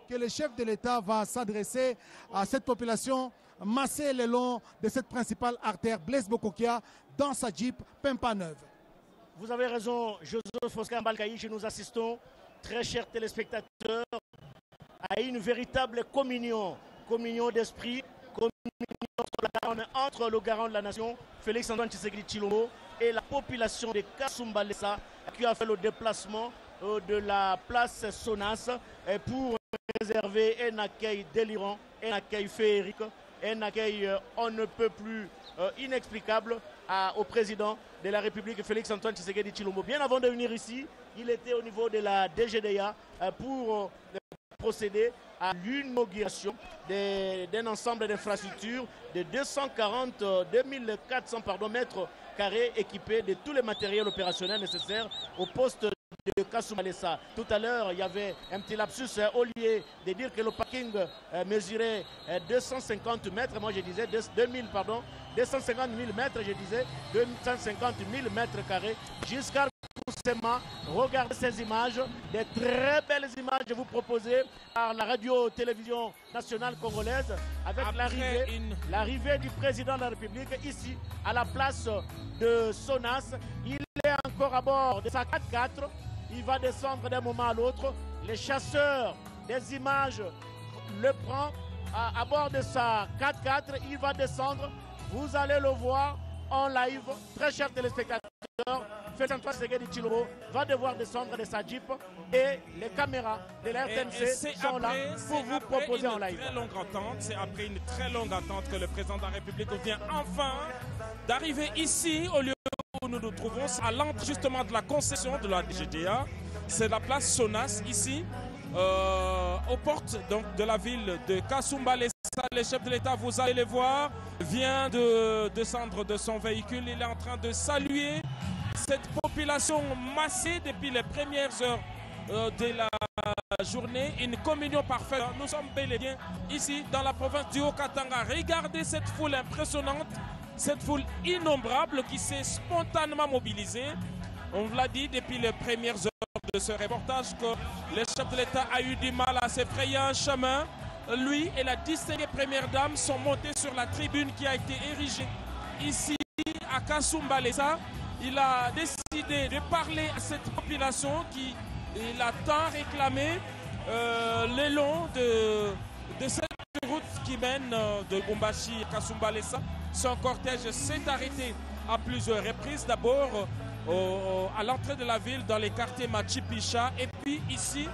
que le chef de l'État va s'adresser à cette population massée le long de cette principale artère Blaise Bokokia dans sa Jeep Pimpa Neuve. Vous avez raison, Joseph Oscar Mbalkaïch, nous assistons, très chers téléspectateurs, à une véritable communion d'esprit, communion entre le garant de la nation, Félix-Antoine Tshisekedi Tshilombo, et la population de Kasumbalesa qui a fait le déplacement de la place Sonas pour réserver un accueil délirant, un accueil féerique, un accueil on ne peut plus inexplicable au président de la République, Félix-Antoine Tshisekedi Tshilombo. Bien avant de venir ici, il était au niveau de la DGDA pour procéder à l'inauguration d'un ensemble d'infrastructures de 2400 mètres carrés équipés de tous les matériels opérationnels nécessaires au poste de Kasumbalesa. Tout à l'heure, il y avait un petit lapsus au lieu de dire que le parking mesurait 250 mètres. Moi, je disais 250 000 mètres, je disais 250 000 mètres carrés jusqu'à regardez ces images, des très belles images vous proposées par la radio-télévision nationale congolaise avec l'arrivée du président de la République ici à la place de Sonas. Il est encore à bord de sa 4x4. Il va descendre d'un moment à l'autre. Les chasseurs des images le prennent à bord de sa 4x4. Il va descendre. Vous allez le voir en live. Très chers téléspectateurs, Félix-Antoine Tshisekedi Tshilombo va devoir descendre de sa Jeep et les caméras de la RTNC sont là pour vous proposer en live. C'est après une très longue attente que le président de la République vient enfin d'arriver ici au lieu où nous nous trouvons, à l'entrée justement de la concession de la DGDA. C'est la place Sonas ici, aux portes donc, de la ville de Kasumbalesa. Le chef de l'État, vous allez le voir, vient de descendre de son véhicule. Il est en train de saluer cette population massée depuis les premières heures de la journée. Une communion parfaite. Nous sommes bel et bien ici dans la province du Haut-Katanga. Regardez cette foule impressionnante, cette foule innombrable qui s'est spontanément mobilisée. On vous l'a dit depuis les premières heures de ce reportage que le chef de l'État a eu du mal à se frayer un chemin. Lui et la distinguée première dame sont montés sur la tribune qui a été érigée ici à Kasumbalesa. Il a décidé de parler à cette population qui l'a tant réclamé le long de cette route qui mène de Lubumbashi à Kasumbalesa. Son cortège s'est arrêté à plusieurs reprises. D'abord à l'entrée de la ville dans les quartiers Machipicha et puis ici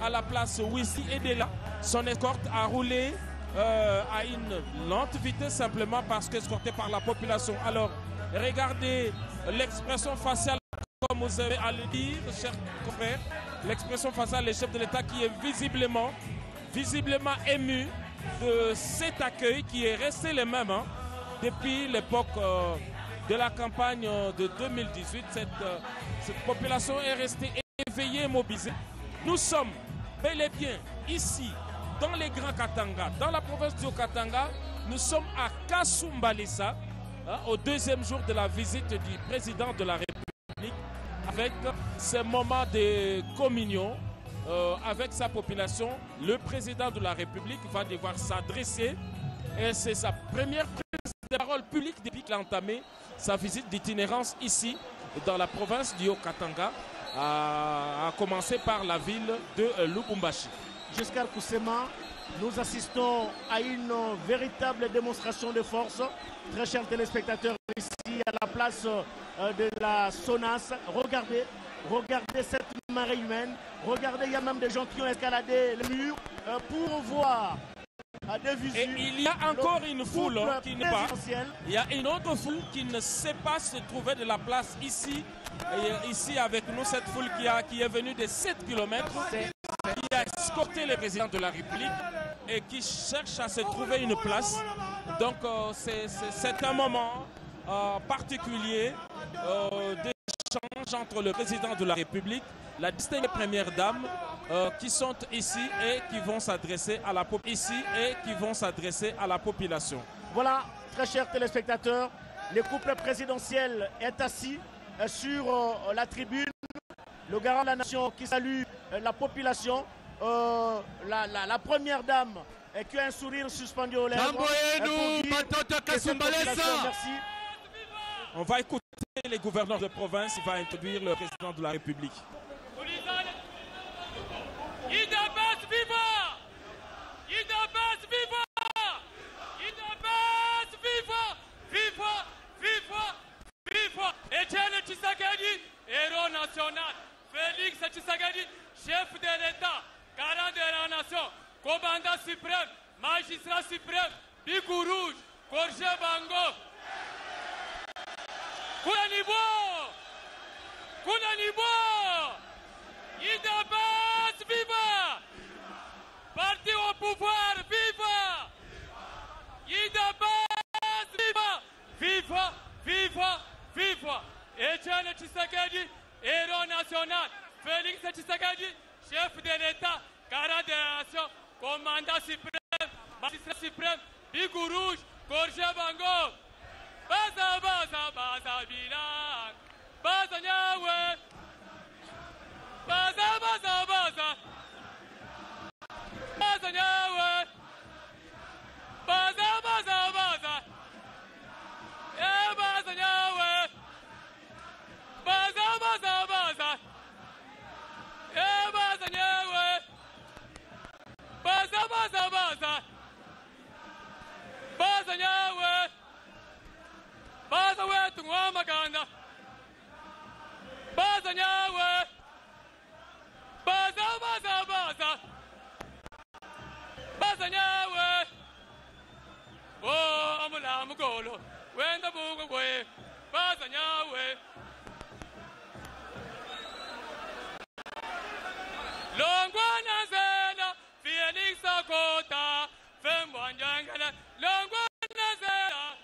à la place Wisi et de là, son escorte a roulé à une lente vitesse simplement parce qu'escorté par la population. Alors, regardez l'expression faciale, comme vous avez à le dire, chers confrères, l'expression faciale du chef de l'État qui est visiblement ému de cet accueil qui est resté le même depuis l'époque de la campagne de 2018. Cette population est restée éveillée et mobilisée. Nous sommes bel et bien ici, dans les Grands Katanga, dans la province du Haut-Katanga. Nous sommes à Kasumbalesa, au deuxième jour de la visite du président de la République, avec ce moment de communion avec sa population. Le président de la République va devoir s'adresser, et c'est sa première prise de parole publique depuis qu'il a entamé sa visite d'itinérance ici, dans la province du Haut-Katanga, à commencer par la ville de Lubumbashi. Jusqu'à Kusema, nous assistons à une véritable démonstration de force. Très chers téléspectateurs, ici à la place de la Sonas, regardez cette marée humaine. Regardez, il y a même des gens qui ont escaladé les murs pour voir des visu. Et il y a encore une foule qui n'est pas. Il y a une autre foule qui ne sait pas se trouver de la place ici. Et ici avec nous, cette foule qui est venue de 7 km, qui a escorté le président de la République et qui cherche à se trouver une place. Donc c'est un moment particulier d'échange entre le président de la République, la distinguée première dame, qui sont ici et qui vont s'adresser à la population. Voilà, très chers téléspectateurs, le couple présidentiel est assis sur la tribune. Le garant de la nation qui salue la population. la première dame qui a un sourire suspendu aux lèvres. Merci. On va écouter les gouverneurs de province. Il va introduire le président de la République. UDPS viva! UDPS viva! UDPS viva! Viva! Viva! Viva! Etienne Tshisekedi, héros national. Félix Tshisekedi, chef de l'État, garant de la nation, commandant suprême, magistrat suprême, Bicou Rouge, Gorgé Bango. Koulanibo! Koulanibo! UDPS viva! Parti au pouvoir, viva! UDPS viva! Viva! Viva! Viva! Etienne Tshisekedi, héros national. Félix Tshisekedi, chef de l'État, garant de la nation, commandant suprême, magistrat suprême, Bicou Rouge, Gorgé Bango. Baza, baza, baza, bilan. Baza, nyawe. Baza, baza, baza. Baza, nyawe. Baza, baza, baza. Baza, nyawe. Baza, baza, baza. Baza, nyawe. Baza, baza, baza. Baza, nyawe. Baza wetu ng'wamaganda. Baza nyawe. Baza, baza, baza. Baza nyawe. Oh, amula mugolo. Wenda bugu we. Baza nyawe. Longwana zena. Felix Akota. Fembwanjangana. Longwana zena.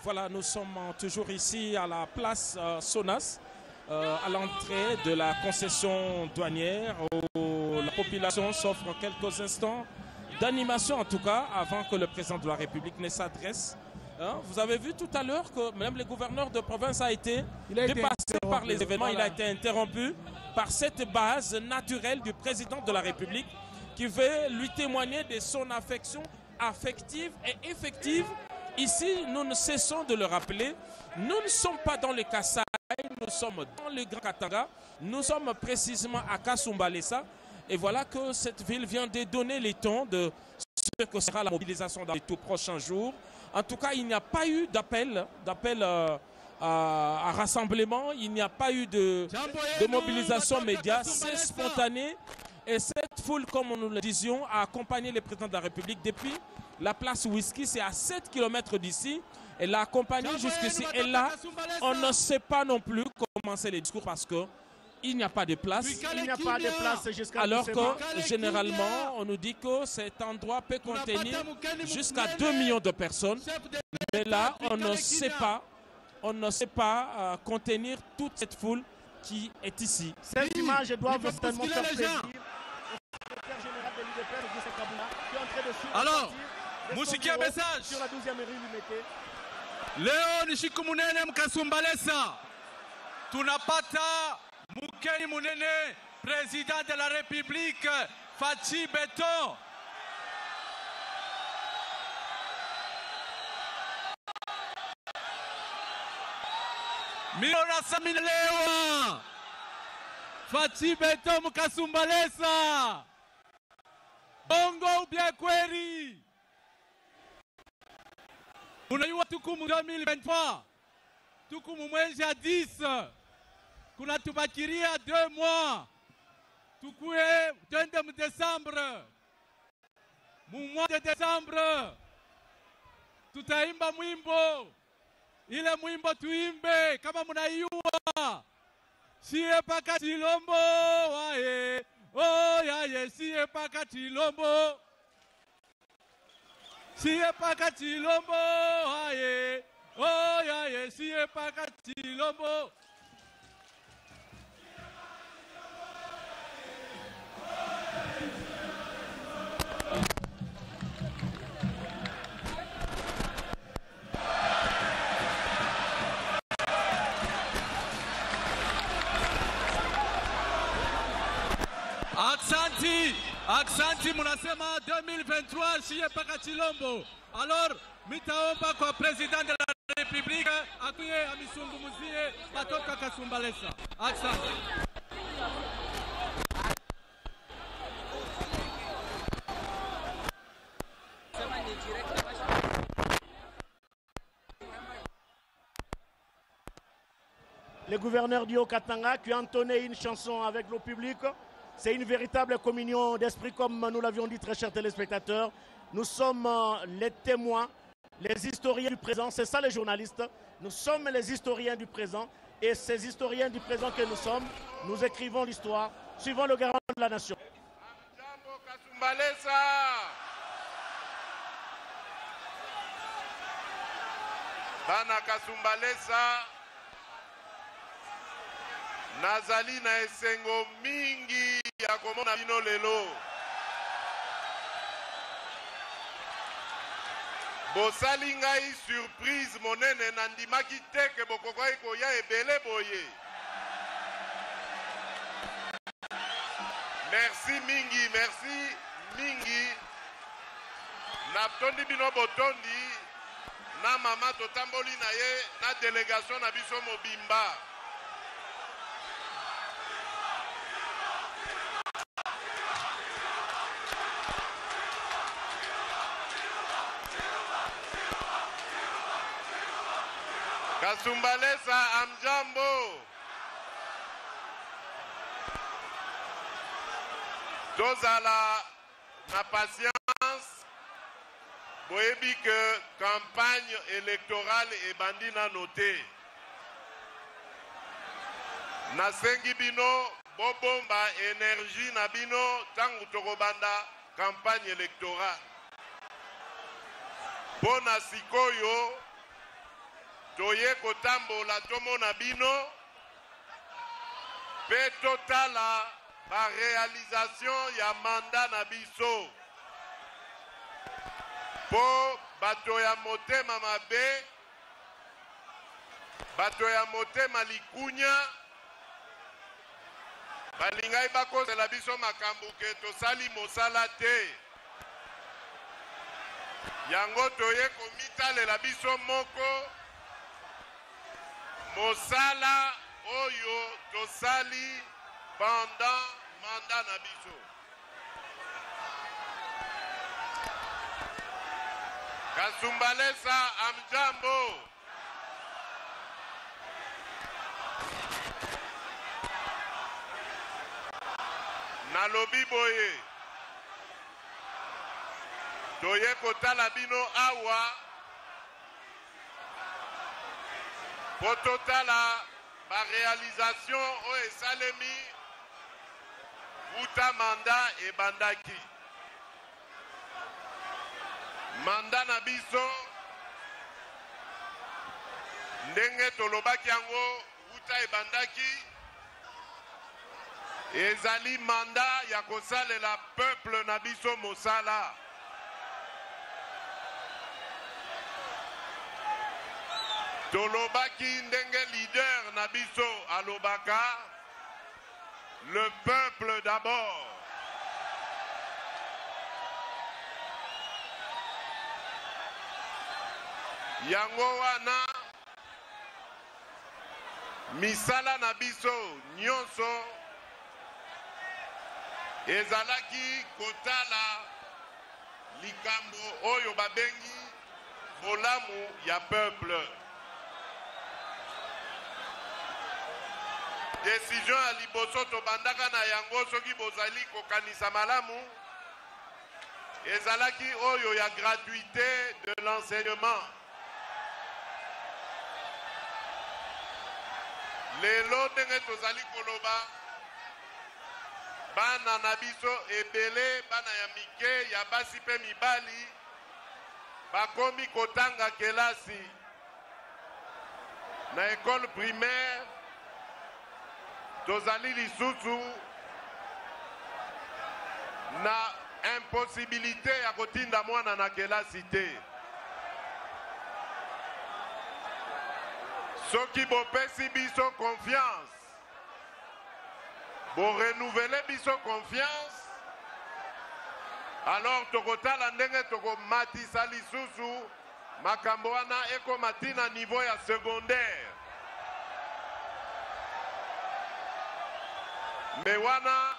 Voilà, nous sommes toujours ici à la place Sonas, à l'entrée de la concession douanière, où la population s'offre en quelques instants d'animation, en tout cas, avant que le président de la République ne s'adresse. Hein, vous avez vu tout à l'heure que même le gouverneur de province a été dépassé par les événements. Voilà. Il a été interrompu par cette base naturelle du président de la République qui veut lui témoigner de son affection affective et effective. Ici, nous ne cessons de le rappeler, nous ne sommes pas dans le Kasaï, nous sommes dans le Grand Katanga, nous sommes précisément à Kasumbalesa. Et voilà que cette ville vient de donner les tons de ce que sera la mobilisation dans les tout prochains jours. En tout cas, il n'y a pas eu d'appel à rassemblement, il n'y a pas eu de mobilisation média, c'est spontané. Et cette foule, comme nous le disions, a accompagné le président de la République depuis la place Whisky, c'est à 7 km d'ici. Elle l'a accompagné jusqu'ici. Et là, on ne sait pas non plus commencer les discours parce qu'il n'y a pas de place. Il n'y a pas de place jusqu'à alors que généralement, on nous dit que cet endroit peut contenir jusqu'à 2 millions de personnes. Mais là, on ne sait pas contenir toute cette foule qui est ici. Cette image doit certainement faire plaisir. Alors, musikia message. Sur la 12e rue Limete. Leo ni siku munene mkasumbalesa. Tunapata mukeni munene président de la République Fachi Beton. Milona Saminelewa. Fachi Beton mkasumbalesa. Bongo ubia kweli. Unajua tukumu 2023. Tukumu mwezi ya 10. Kuna tubakiria 2 mois. Tukue twende mu Desembre. Mu mois de Desembre. Tutaimba mwimbo. Ile mwimbo tuimbe kama mnaiua. Sie paka Chilombo wae. Oh ya ye sie paka Chilombo. Sie paka Chilombo wae. Oh ya ye sie paka Chilombo. Aksanti munasema 2023 siye paka Chilombo. Alors mitaomba kwa president de la République akuye amisungumuzie batoka Kasumbalesa. Aksanti. Le gouverneur du Haut-Katanga qui a entonné une chanson avec le public. C'est une véritable communion d'esprit, comme nous l'avions dit, très chers téléspectateurs. Nous sommes les témoins, les historiens du présent. C'est ça les journalistes. Nous sommes les historiens du présent. Et ces historiens du présent que nous sommes, nous écrivons l'histoire, suivant le garant de la nation. Bana Kasumbalesa. Nazali na esengo mingi ya komona bino lelo. Bosali ngai surprise monene nandimaki te ke bokokoki koya ebele boye. Merci mingi, merci mingi. Naptondi bino botondi na mama totamboli na ye na délégation na biso mobimba. Kasumbalesa amjambo. Tozala na patience. Boyebi que campagne électorale et bandina noté. Nasengi bino bobomba énergie na bino tangu tokobanda campagne électorale. Bona sikoyo toye kotambola tomona bino pe totala ba réalisation ya mandat na biso po bato ya motema mabe bato ya motema likunya balingai bakozela biso makambo ke tosali mosala te yango toye komitalela biso moko Mosala oyo tosali pendant mandat na biso. Kasumbalesa amjambo. Nalobi boye. Toye kotala bino awa. Pototala ba réalisation o esalemi uta manda e bandaki. Manda na biso ndenge tolobaki yango uta e bandaki ezali manda ya kosalela peuple na biso mosala. Tolobaki ndenge leader Nabiso alobaka, le peuple d'abord. Yango wana misala Nabiso nyonso ezalaki kotala likambo oyo babengi bolamu ya peuple. Décision à liboso to bandaka na yango soki bozali kokanisa malamu ezalaki oyo ya gratuité de l'enseignement. Lelo ndenge tozali koloba bana na biso ebele bana ya mike ya basi pe mibali bakomi kotanga kelasi na école primaire. Tozali lisusu na impossibilité ya kotinda mwana na kelasi te. Soki bopesi biso confiance, bo renouveler biso confiance, Alors tokotala ndenge tokomatisa lisusu makambo wana ekomati na niveau ya secondaire. Me wana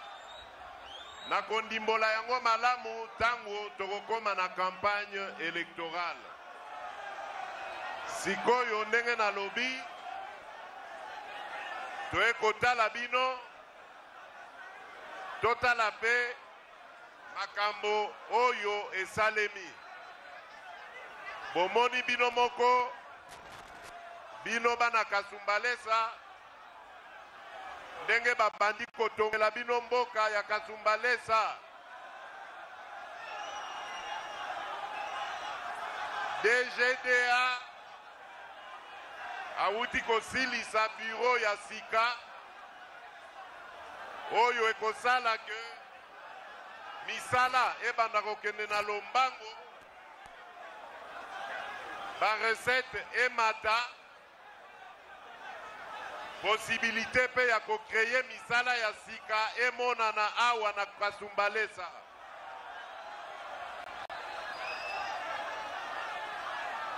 nakondimbola yango malamu tango tokokoma na campagne électorale. Sikoyo ndenge na lobi toekotala bino totala pe makambo oyo esalemi. Bomoni bino moko bino bana Kasumbalesa ndenge babandi kotongela bino mboka ya Kasumbalesa. DGDA awuti kosilisa bureau ya sika oyo ekosala ke misala ebanda kokende na lombango ba recette emata possibilité pe ya kokreye misala ya sika emonana awa na Kasumbalesa.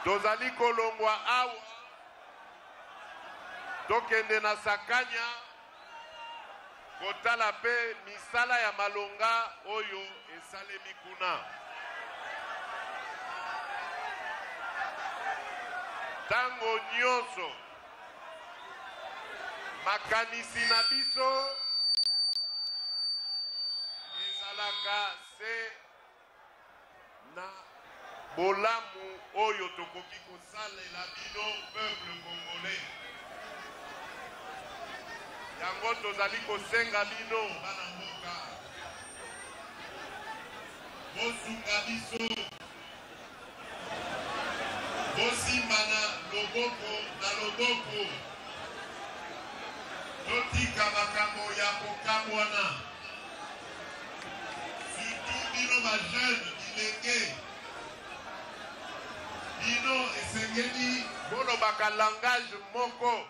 Tozali kolongwa awa tokende na Sakanya kotala pe misala ya malonga oyo esalemi kuna. Tango nyonso makanisi na biso ezalaka se na bolamu oyo tokoki kosalela bino peuple congolais. Yango tozali kosenga bino bana mboka bosunga biso bosimbana loboko totika makambo ya kokabwana surtout bino bajeune bilenge bino esengeli bolobaka langage moko.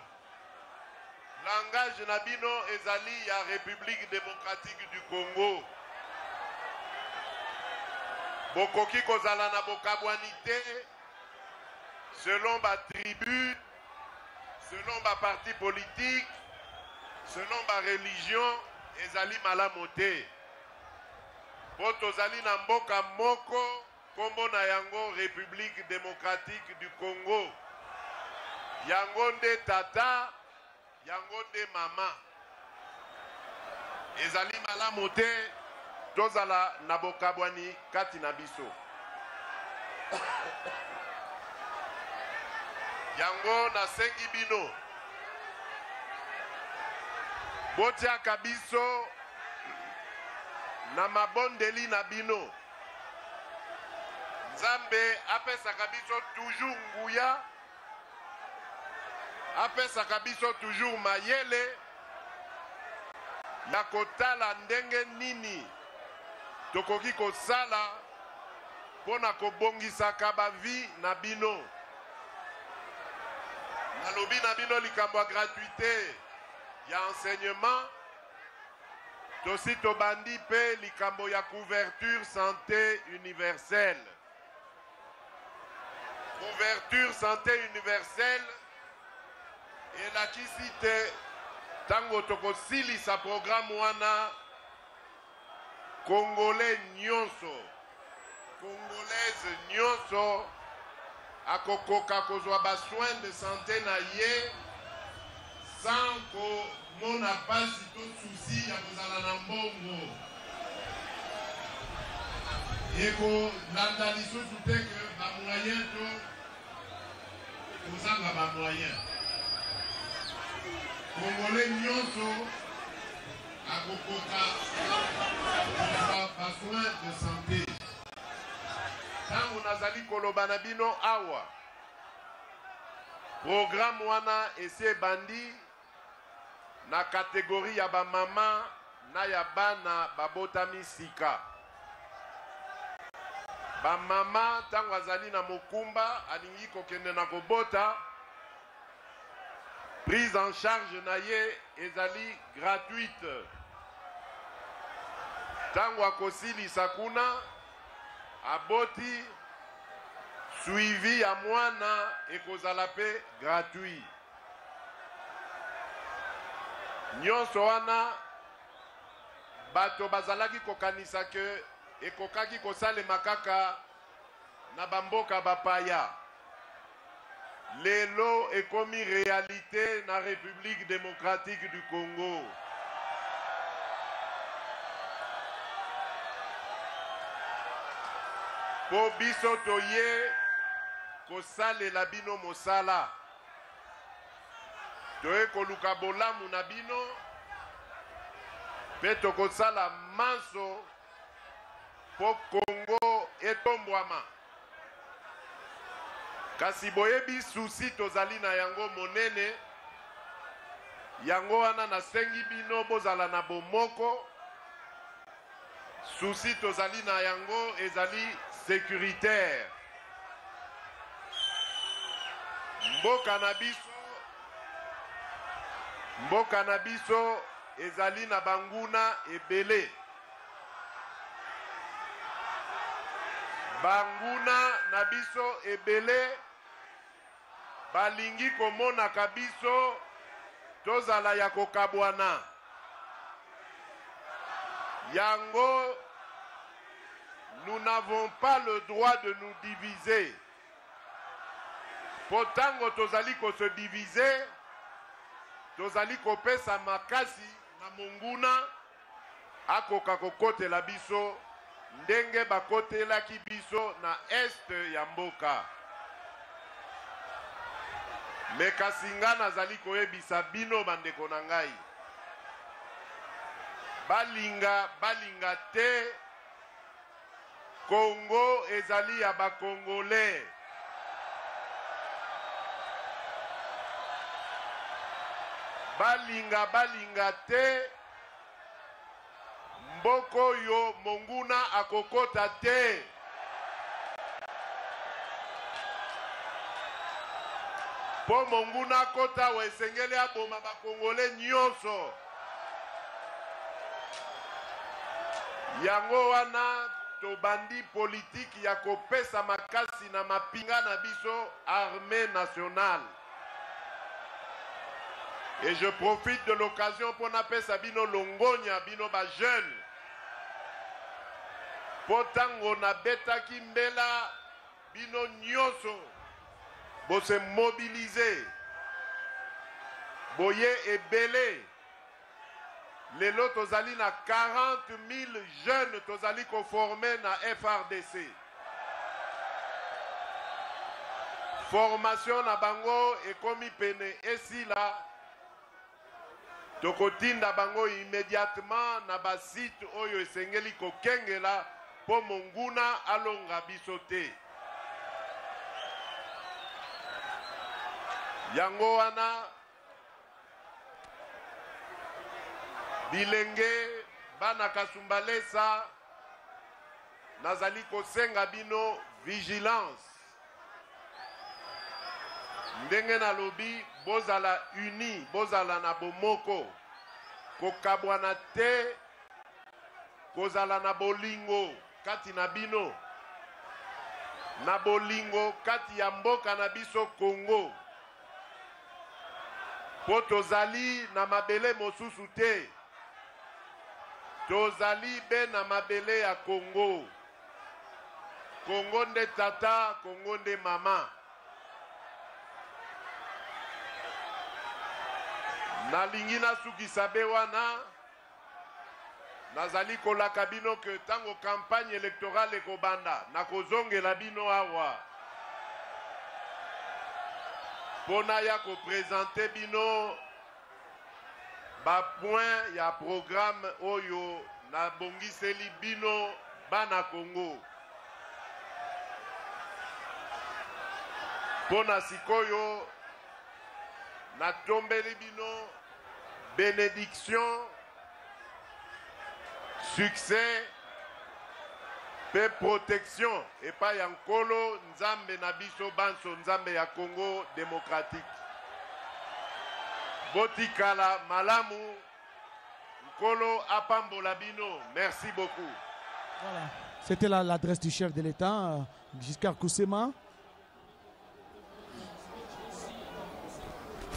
Langage na bino ezali ya République démocratique du Congo. Bokoki kozala na bokabwani te selon ba tribu, selon ba parti politique, selon ba religion, ezali malamu te. Po tozali na mboka moko kombo na yango République démocratique du Congo. Yango nde tata, yango nde mama. Ezali malamu te tozala na bokabwani kati na biso. Yango nasengi bino botiaka biso na mabondeli na bino. Nzambe apesaka biso toujours nguya, apesaka biso toujours mayele ya kotala ndenge nini tokoki kosala pona kobongisaka bavi na bino. Nalobi na bino likambo ya gratuité ya enseignement, tosi tobandi pe likambo ya couverture santé universelle. Couverture santé universelle elakisi te tango tokosilisa programme wana Congolais nyonso, Congolaise nyonso akokoka kozwa ba soins de santé na ye sans komona pasi to souci ya kozala na mbongo. Eko landa lisusu te ke ba moyen to kozanga ba moyen. Congolais nyonso akokoka kozwa ba soins de santé. Tango nazali koloba na bino awa programme wana esi ebandi na kategorie ya bamama na ya bana babotami sika. Bamama tango azali na mokumba alingi kokende na kobota, prise en charge na ye ezali gratuite. Tango akosilisa kuna aboti suivi ya mwana ekozala pe gratuit. Nyonso wana bato bazalaki kokanisa ke ekokaki kosalema kaka na bamboka bapaya. Lelo ekomi réalité na République démocratique du Congo. Po biso toye kosalela bino mosala. Toye koluka bolamu na bino pe tokosala manso po Congo etombwama. Kasi boyebi susi tozali na yango monene, yango wana nasengi bino bozala na bomoko. Susi tozali na yango ezali sécuritaire. Mboka na biso ezali na banguna ebele. Banguna na biso ebele balingi komona kabiso tozala ya kokabwana. Yango, nous n'avons pas le droit de nous diviser. Potango tozali ko se diviser, tozali kopesa makasi na monguna akoka kokotela biso ndenge bakotelaki biso na este ya mboka. Mekasinga nazali koyebisa bino bandeko na ngai. Balinga te. Congo ezali ya bakongolais. Balinga te. Mboko yo monguna akokota te. Po monguna kota wesengele aboma bakongolais nyonso. Yango wana tobandi politique ya kopesa makasi na mapinga na biso armée nationale. Et je profite de l'occasion pour napesa bino longonya bino ba jeune. Potango na betaki mbela bino nyonso bo se mobiliser. Boye ebele. Lelo tozali na 40 000 jeunes tozali ko formé na FRDC. Formation na bango ekomi pene esila. Tokotinda bango immédiatement na ba site oyo esengeli ko kengela po monguna alonga biso te. Yango wana bilenge bana Kasumbalesa nazali kosenga bino vigilance. Ndenge na lobi bozala uni, bozala na bomoko. Kokabwana te, kozala na bolingo kati na bino. Na bolingo kati ya mboka na biso Congo. Po tozali na mabele mosusu te. Tozali be na mabele ya Congo. Congo nde tata, Congo nde mama. Nalingi nasukisa be wana nazali kolaka bino ke tango campagne électorale ekobanda nakozongela bino awa pona ya ko présenter bino ba point ya programme oyo na bongiseli bino bana Congo. Pona sikoyo na tombeli bino bénédiction, succès, pe protection et pas yankolo nzambe na biso banso nzambe ya Congo démocratique. Botikala malamu nkolo apambola bino. Merci beaucoup. Voilà. C'était l'adresse du chef de l'État, Giscard Koussema.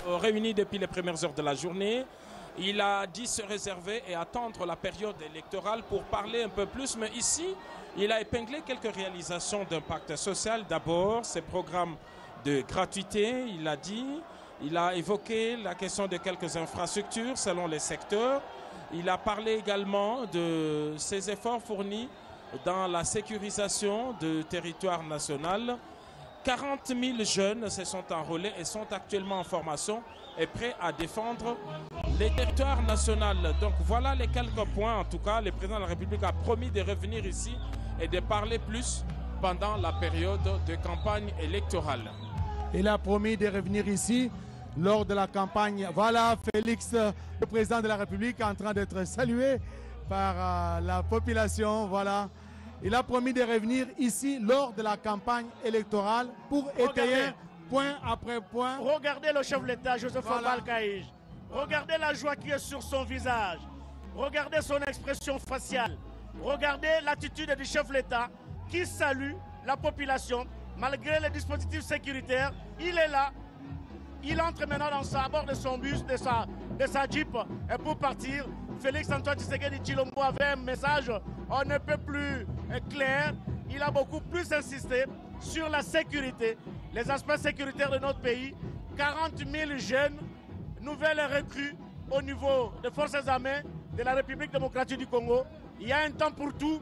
Réuni depuis les premières heures de la journée, il a dit se réserver et attendre la période électorale pour parler un peu plus. Mais ici, il a épinglé quelques réalisations d'impact social. D'abord, ses programmes de gratuité, il a dit. Il a évoqué la question de quelques infrastructures selon les secteurs. Il a parlé également de ses efforts fournis dans la sécurisation du territoire national. 40 000 jeunes se sont enrôlés et sont actuellement en formation et prêts à défendre les territoires nationaux. Donc voilà les quelques points. En tout cas, le président de la République a promis de revenir ici et de parler plus pendant la période de campagne électorale. Il a promis de revenir ici lors de la campagne. Voilà Félix, le président de la République, en train d'être salué par la population. Voilà. Il a promis de revenir ici lors de la campagne électorale pour étayer point après point. Regardez le chef de l'État, Joseph Mbalkaïj. Regardez la joie qui est sur son visage. Regardez son expression faciale. Regardez l'attitude du chef de l'État qui salue la population malgré les dispositifs sécuritaires. Il est là. Il entre maintenant à bord de son bus, de sa Jeep, et pour partir. Félix-Antoine Tshisekedi Tshilombo avait un message on ne peut plus clair. Il a beaucoup plus insisté sur la sécurité, les aspects sécuritaires de notre pays. 40 000 jeunes, nouvelles recrues au niveau des forces armées de la République démocratique du Congo. Il y a un temps pour tout,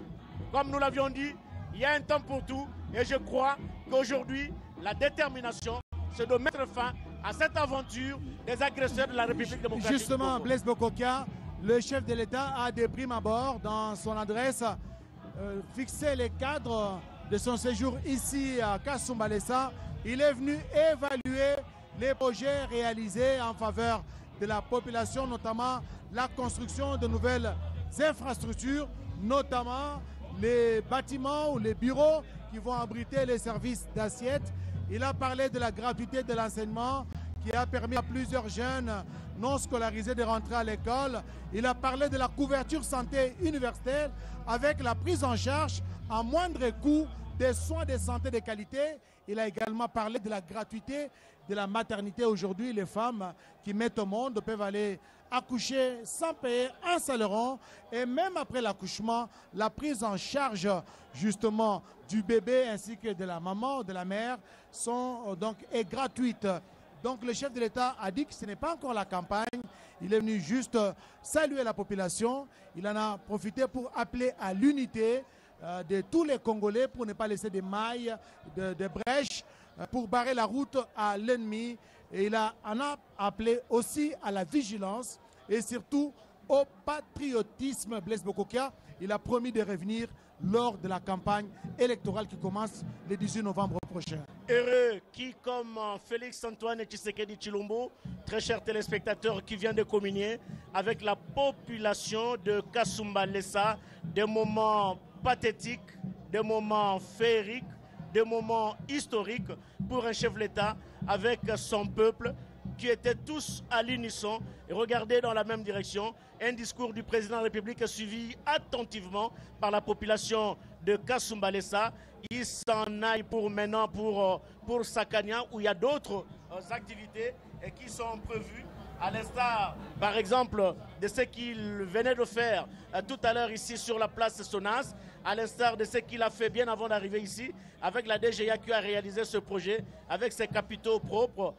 comme nous l'avions dit, il y a un temps pour tout. Et je crois qu'aujourd'hui, la détermination, c'est de mettre fin à cette aventure des agresseurs de la République démocratique Justement, du Congo. Blaise Bokokia, le chef de l'État a des primes à bord dans son adresse, fixé les cadres de son séjour ici à Kasumbalesa. Il est venu évaluer les projets réalisés en faveur de la population, notamment la construction de nouvelles infrastructures, notamment les bâtiments ou les bureaux qui vont abriter les services d'assiette. Il a parlé de la gratuité de l'enseignement qui a permis à plusieurs jeunes non scolarisés de rentrer à l'école. Il a parlé de la couverture santé universelle avec la prise en charge à moindre coût des soins de santé de qualité. Il a également parlé de la gratuité de la maternité. Aujourd'hui, les femmes qui mettent au monde peuvent aller accoucher sans payer un seul rond. Et même après l'accouchement, la prise en charge justement du bébé ainsi que de la maman, de la mère est gratuite. Donc le chef de l'État a dit que ce n'est pas encore la campagne. Il est venu juste saluer la population. Il en a profité pour appeler à l'unité de tous les Congolais pour ne pas laisser des mailles, de brèches, pour barrer la route à l'ennemi. Et il en a appelé aussi à la vigilance et surtout au patriotisme. Blaise Bokokia, il a promis de revenir lors de la campagne électorale qui commence le 18 novembre prochain. Heureux qui, comme Félix-Antoine Tshisekedi Tshilombo, très chers téléspectateurs, qui vient de communier avec la population de Kasumbalesa, des moments pathétiques, des moments féeriques, des moments historiques pour un chef de l'État avec son peuple qui étaient tous à l'unisson et regardaient dans la même direction. Un discours du président de la République est suivi attentivement par la population de Kasumbalesa. Il s'en aille maintenant pour Sakania où il y a d'autres activités qui sont prévues, à l'instar par exemple de ce qu'il venait de faire tout à l'heure ici sur la place Sonas, à l'instar de ce qu'il a fait bien avant d'arriver ici avec la DGA qui a réalisé ce projet avec ses capitaux propres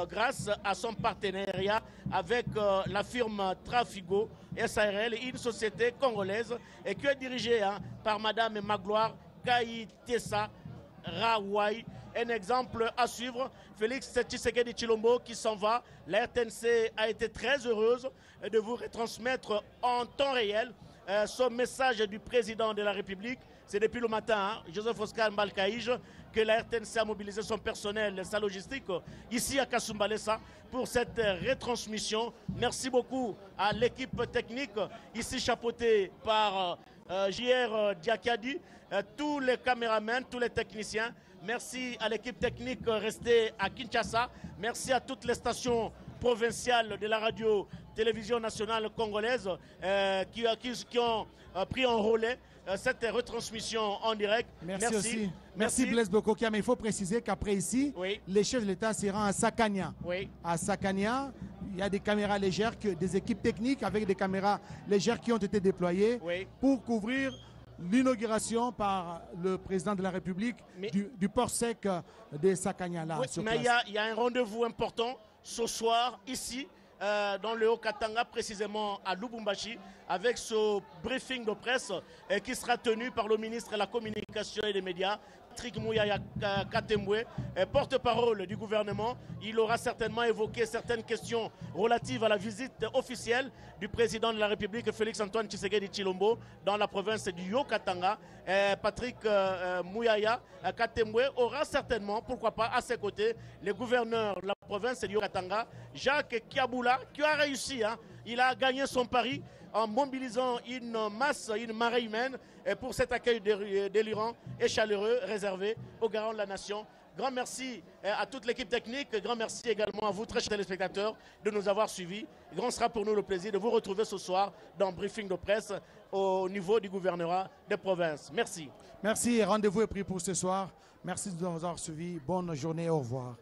grâce à son partenariat avec la firme Trafigo SARL, une société congolaise et qui est dirigée par Madame Magloire Kaïtessa Rawai. Un exemple à suivre, Félix Tshisekedi Tshilombo qui s'en va. La RTNC a été très heureuse de vous retransmettre en temps réel ce message du président de la République. C'est depuis le matin, Joseph Oscar Mbalkaïj, que la RTNC a mobilisé son personnel, sa logistique, ici à Kasumbalesa, pour cette retransmission. Merci beaucoup à l'équipe technique, ici chapeautée par JR Diakadi, tous les caméramans, tous les techniciens. Merci à l'équipe technique restée à Kinshasa. Merci à toutes les stations provinciales de la radio-télévision nationale congolaise qui ont pris en relais cette retransmission en direct. Merci aussi. Merci Blaise Bokokia, mais il faut préciser qu'après ici, oui, les chefs de l'État seront à Sakania. Oui. À Sakania, il y a des caméras légères, des équipes techniques avec des caméras légères qui ont été déployées, oui, pour couvrir l'inauguration par le président de la République du port sec de Sakania. Là, oui, mais il y a un rendez-vous important ce soir ici, dans le Haut-Katanga, précisément à Lubumbashi, avec ce briefing de presse qui sera tenu par le ministre de la Communication et des Médias, Patrick Mouyaya Katembwe, porte-parole du gouvernement. Il aura certainement évoqué certaines questions relatives à la visite officielle du président de la République, Félix-Antoine Tshisekedi Tshilombo, dans la province du Haut-Katanga. Patrick Mouyaya Katembwe aura certainement, pourquoi pas, à ses côtés, les gouverneurs de la province du Haut-Katanga, Jacques Kiaboula, qui a réussi, hein. Il a gagné son pari en mobilisant une masse, une marée humaine pour cet accueil délirant et chaleureux réservé aux garants de la nation. Grand merci à toute l'équipe technique, grand merci également à vous, très chers téléspectateurs, de nous avoir suivis. Grand sera pour nous le plaisir de vous retrouver ce soir dans le briefing de presse au niveau du gouvernorat des provinces. Merci. Merci et rendez-vous est pris pour ce soir. Merci de nous avoir suivis. Bonne journée, au revoir.